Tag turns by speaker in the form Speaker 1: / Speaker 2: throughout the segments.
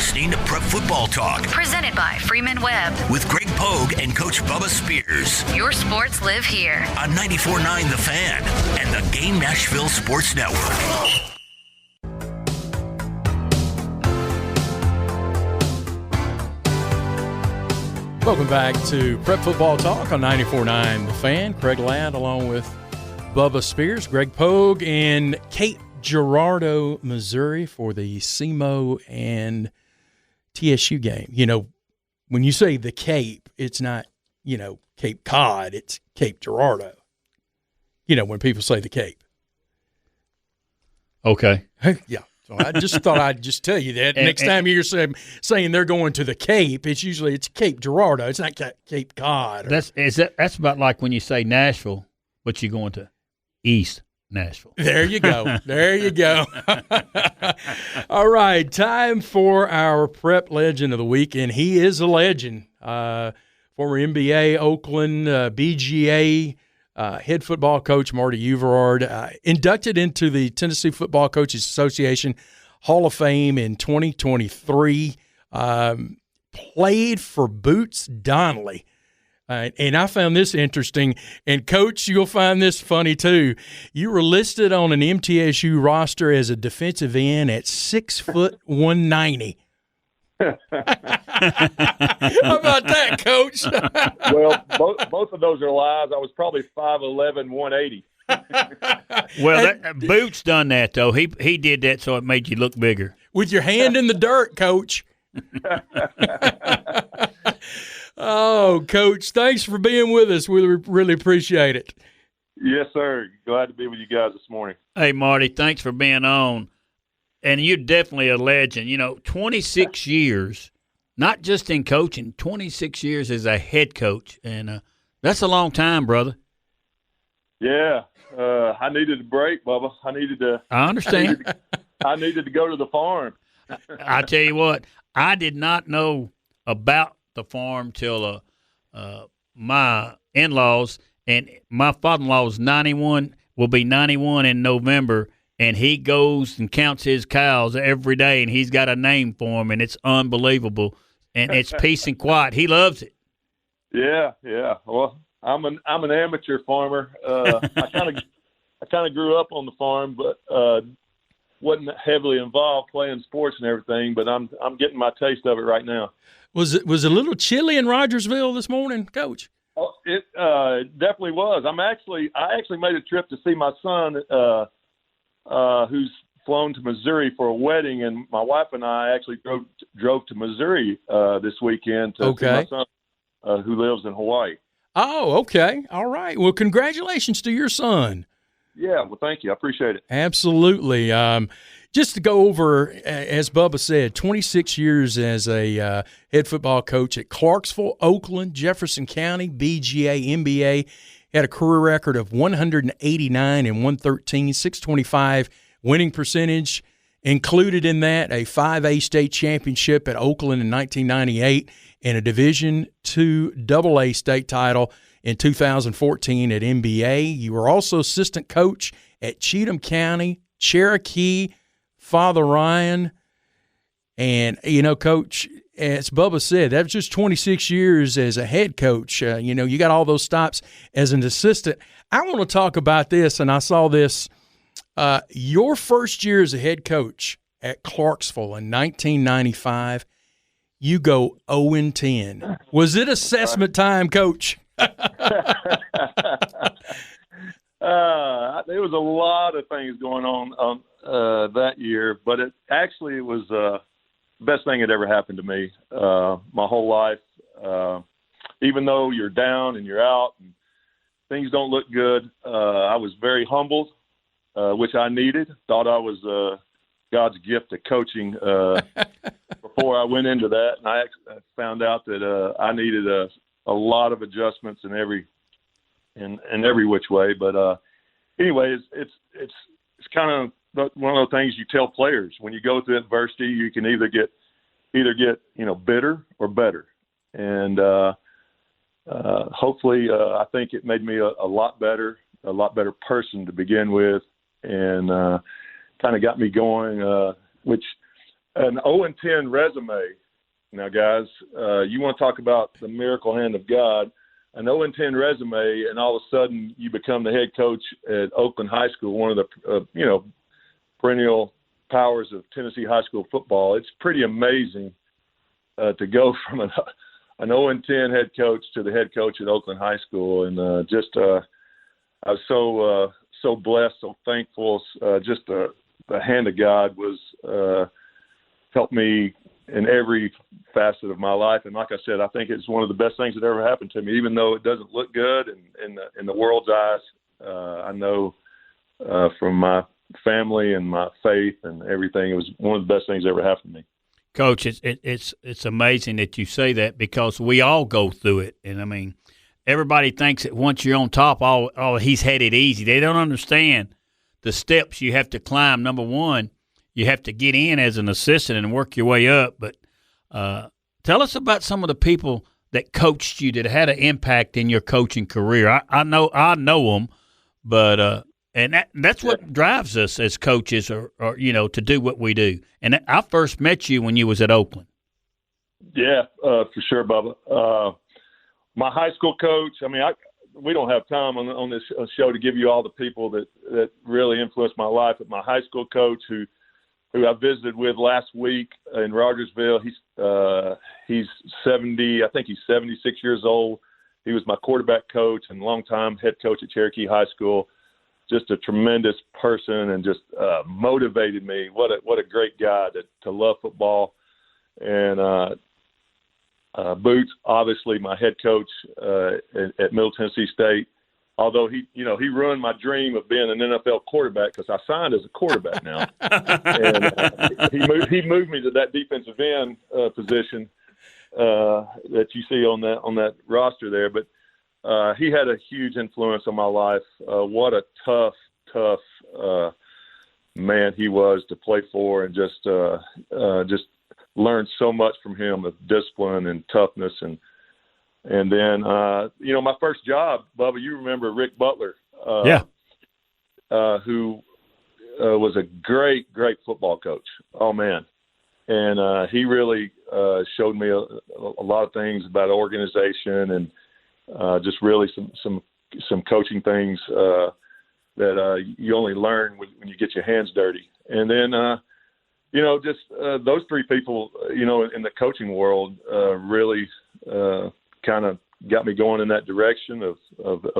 Speaker 1: listening to Prep Football Talk.
Speaker 2: Presented by Freeman Webb.
Speaker 1: With Greg Pogue and Coach Bubba Spears.
Speaker 2: Your sports live here.
Speaker 1: On 94.9 The Fan and the Game Nashville Sports Network.
Speaker 3: Welcome back to Prep Football Talk on 94.9 The Fan. Craig Ladd along with Bubba Spears, Greg Pogue in Cape Girardeau, Missouri for the SEMO and TSU game. You know, when you say the Cape, it's not, you know, Cape Cod, it's Cape Girardeau. You know, when people say the Cape.
Speaker 4: Okay.
Speaker 3: Yeah. So I just thought I'd just tell you that. Next time you're saying they're going to the Cape, it's Cape Girardeau. It's not Cape Cod.
Speaker 4: That's about like when you say Nashville, but you're going to East Nashville.
Speaker 3: There you go. There you go. All right, time for our prep legend of the week, and he is a legend. Former NBA, Oakland, BGA head football coach Marty Euverard, inducted into the Tennessee Football Coaches Association Hall of Fame in 2023. Played for Boots Donnelly. And I found this interesting. And, Coach, you'll find this funny, too. You were listed on an MTSU roster as a defensive end at 6'190". How about that, Coach?
Speaker 5: Well, both of those are lies. I was probably 5'11", 180.
Speaker 4: Well, Boots done that, though. He did that so it made you look bigger.
Speaker 3: With your hand in the dirt, Coach. Oh, Coach, thanks for being with us. We really appreciate it.
Speaker 5: Yes, sir. Glad to be with you guys this morning.
Speaker 4: Hey, Marty, thanks for being on. And you're definitely a legend. You know, 26 years, not just in coaching, 26 years as a head coach. And that's a long time, brother.
Speaker 5: Yeah. I needed a break, Bubba. I understand. I needed to go to the farm.
Speaker 4: I tell you what, I did not know about the farm till my in-laws, and my father-in-law was 91, will be 91 in November, and he goes and counts his cows every day, and he's got a name for them, and it's unbelievable, and it's peace and quiet. He loves it.
Speaker 5: Yeah. Well, I'm an amateur farmer. I kind of grew up on the farm, but wasn't heavily involved playing sports and everything. But I'm getting my taste of it right now.
Speaker 3: Was it a little chilly in Rogersville this morning, Coach?
Speaker 5: Oh, it definitely was. I actually made a trip to see my son, who's flown to Missouri for a wedding, and my wife and I actually drove to Missouri this weekend to see my son, who lives in Hawaii.
Speaker 3: Oh, okay. All right. Well, congratulations to your son.
Speaker 5: Yeah, well, thank you. I appreciate it.
Speaker 3: Absolutely. Just to go over, as Bubba said, 26 years as a head football coach at Clarksville, Oakland, Jefferson County, BGA, NBA. Had a career record of 189 and 113, 625 winning percentage. Included in that a 5A state championship at Oakland in 1998 and a Division II AA state title in 2014 at NBA. You were also assistant coach at Cheatham County, Cherokee, Father Ryan. And, you know, Coach, as Bubba said, that was just 26 years as a head coach. You got all those stops as an assistant. I want to talk about this, and I saw this. Your first year as a head coach at Clarksville in 1995, you go 0-10. Was it assessment time, Coach?
Speaker 5: There was a lot of things going on that year, but it was the best thing that ever happened to me my whole life. Even though you're down and you're out and things don't look good, I was very humbled, which I needed. Thought I was God's gift to coaching before I went into that, and I found out that I needed a lot of adjustments in every which way. But anyway, it's kind of one of those things you tell players when you go through adversity. You can either get bitter or better, and hopefully I think it made me a lot better person to begin with, and kind of got me going, which an 0-10 resume. Now, guys, you want to talk about the miracle hand of God, an 0-10 resume, and all of a sudden you become the head coach at Oakland High School, one of the, perennial powers of Tennessee high school football. It's pretty amazing to go from an 0-10 head coach to the head coach at Oakland High School. And I was so blessed, so thankful. Just the hand of God was helped me in every facet of my life. And like I said, I think it's one of the best things that ever happened to me, even though it doesn't look good in the world's eyes. I know from my family and my faith and everything, it was one of the best things that ever happened to me.
Speaker 4: Coach, it's amazing that you say that, because we all go through it. And, I mean, everybody thinks that once you're on top, he's had it easy. They don't understand the steps you have to climb. Number one, you have to get in as an assistant and work your way up. But tell us about some of the people that coached you that had an impact in your coaching career. I know them, but and that's what drives us as coaches, or to do what we do. And I first met you when you was at Oakland.
Speaker 5: Yeah, for sure, Bubba. My high school coach. I mean, we don't have time on this show to give you all the people that really influenced my life. But my high school coach, who I visited with last week in Rogersville, he's 70. I think he's 76 years old. He was my quarterback coach and longtime head coach at Cherokee High School. Just a tremendous person, and just motivated me. What a great guy to love football. And Boots, obviously my head coach at Middle Tennessee State. Although he ruined my dream of being an NFL quarterback, because I signed as a quarterback now. And he moved me to that defensive end position that you see on that roster there. But he had a huge influence on my life. What a tough man he was to play for, and just learned so much from him of discipline and toughness. And then, my first job, Bubba, you remember Rick Butler, who was a great football coach. Oh man. And he really showed me a lot of things about organization, and just really some coaching things that you only learn when you get your hands dirty. And then, those three people, in the coaching world, really kind of got me going in that direction of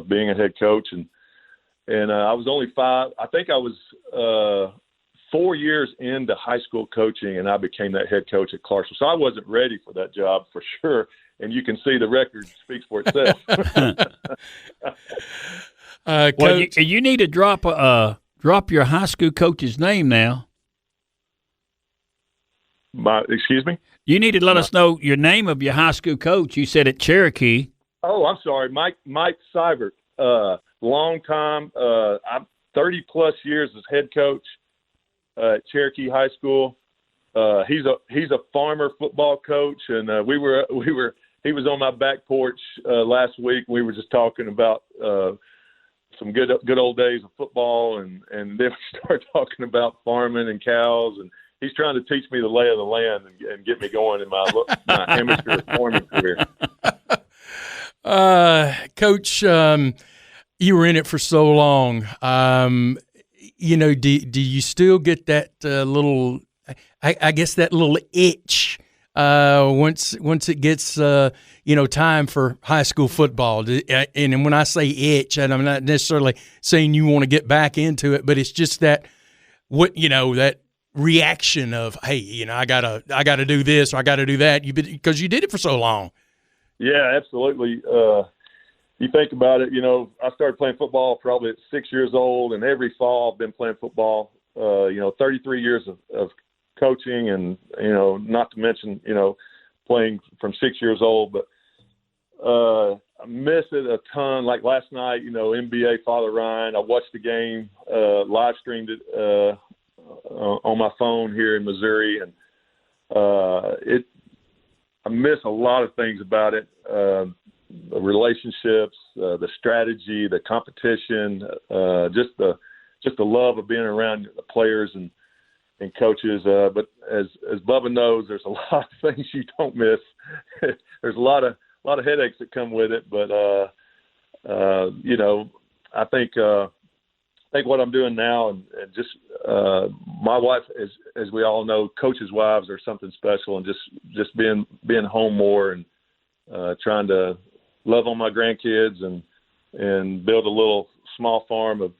Speaker 5: being a head coach. And I was only 5. I think I was 4 years into high school coaching, and I became that head coach at Clarksville. So I wasn't ready for that job for sure. And you can see the record speaks for itself.
Speaker 4: Well, you need to drop your high school coach's name now.
Speaker 5: Excuse me?
Speaker 4: You need to let us know your name of your high school coach. You said at Cherokee.
Speaker 5: Oh, I'm sorry. Mike Seibert, long time. I'm 30-plus years as head coach at Cherokee High School. He's a farmer football coach, and he was on my back porch last week. We were just talking about some good old days of football, and then we started talking about farming and cows, and he's trying to teach me the lay of the land and get me going in my amateur farming career.
Speaker 3: Coach, you were in it for so long. Do you still get that little? I guess that little itch once it gets time for high school football. And when I say itch, and I'm not necessarily saying you want to get back into it, but it's just that that reaction of, hey, I gotta do this or I gotta do that, because you did it for so long.
Speaker 5: Yeah, absolutely. You think about it, I started playing football probably at 6 years old, and every fall I've been playing football. 33 years of coaching, and not to mention playing from 6 years old. But I miss it a ton. Like last night, NBA Father Ryan, I watched the game, live streamed it on my phone here in Missouri, and I miss a lot of things about it. The relationships, the strategy, the competition, just the love of being around the players and and coaches. But as Bubba knows, there's a lot of things you don't miss. There's a lot of headaches that come with it. But you know, I think what I'm doing now, and just my wife, as we all know, coaches' wives are something special, and just being home more and trying to love on my grandkids and build a little small farm of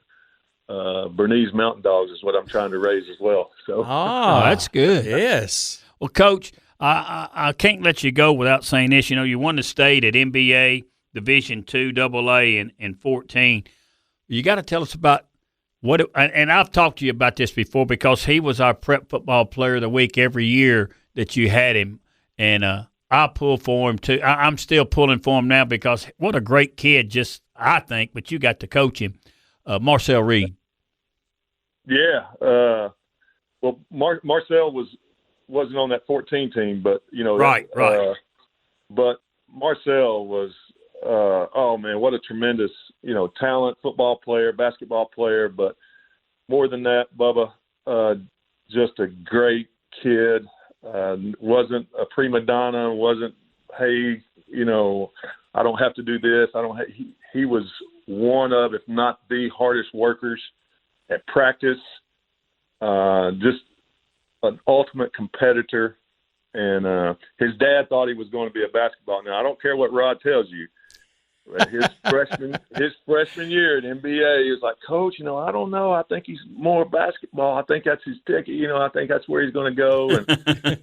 Speaker 5: Bernese Mountain Dogs is what I'm trying to raise as well. So
Speaker 4: that's good.
Speaker 3: Yes.
Speaker 4: Well, Coach, I can't let you go without saying this. You know, you won the state at NBA Division II, AA, and 14. You got to tell us about and I've talked to you about this before because he was our prep football player of the week every year that you had him, and I pull for him too. I'm still pulling for him now because what a great kid, just I think, but you got to coach him, Marcel Reed.
Speaker 5: Yeah. Well, Marcel wasn't on that 14 team, but you know,
Speaker 4: right.
Speaker 5: But Marcel was, oh man, what a tremendous, you know, talent, football player, basketball player, but more than that, Bubba, just a great kid. Wasn't a prima donna, wasn't, hey, you know, I don't have to do this. He was one of, if not the hardest workers at practice, just an ultimate competitor. And his dad thought he was going to be a basketball. Now, I don't care what Rod tells you. His freshman year at NBA, he was like, Coach, you know, I don't know. I think he's more basketball. I think that's his ticket. You know, I think that's where he's going to go. And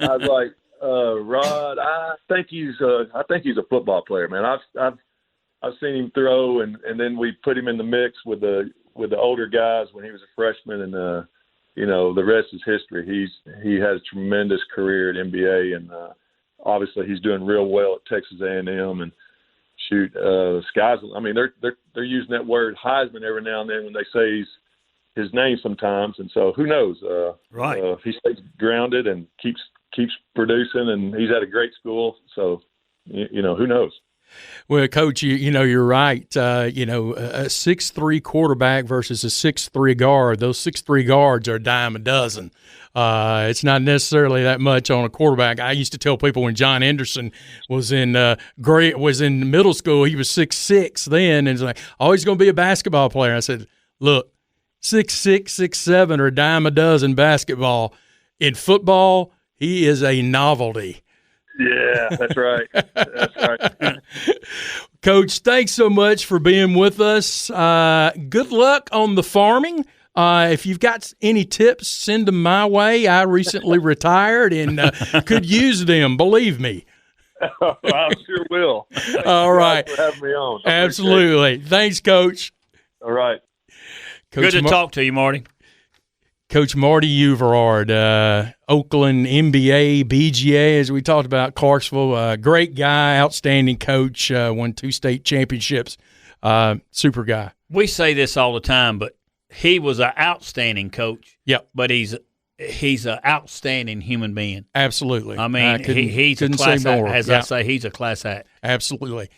Speaker 5: I was like, Rod, I think he's a football player, man. I've seen him throw, and then we put him in the mix with the older guys when he was a freshman, and you know, the rest is history. He has a tremendous career at NBA, and obviously he's doing real well at Texas A&M. And shoot, skies. I mean, they're using that word Heisman every now and then when they say his name sometimes, and so who knows?
Speaker 4: Right.
Speaker 5: He stays grounded and keeps producing, and he's at a great school. So, you know, who knows?
Speaker 3: Well, Coach, you know, you're right. You know, a 6'3" quarterback versus a 6'3" guard. Those 6'3" guards are a dime a dozen. It's not necessarily that much on a quarterback. I used to tell people when John Anderson was in middle school, he was 6'6" then, and it's like, oh, he's going to be a basketball player. I said, look, 6'6", 6'7" are a dime a dozen basketball. In football, he is a novelty.
Speaker 5: Yeah, that's right. That's right.
Speaker 3: Coach, thanks so much for being with us. Good luck on the farming. If you've got any tips, send them my way. I recently retired and could use them, believe me.
Speaker 5: I sure will.
Speaker 3: All right.
Speaker 5: Thanks for having me on.
Speaker 3: Absolutely. Thanks, Coach.
Speaker 5: All right.
Speaker 3: Coach
Speaker 4: Good to talk to you, Marty.
Speaker 3: Coach Marty Euverard, Oakland NBA, BGA, as we talked about, Clarksville, great guy, outstanding coach, won 2 state championships, super guy.
Speaker 4: We say this all the time, but he was an outstanding coach.
Speaker 3: Yep.
Speaker 4: But he's an outstanding human being.
Speaker 3: Absolutely.
Speaker 4: I mean, he's a class act. As I say, he's a class act.
Speaker 3: Absolutely.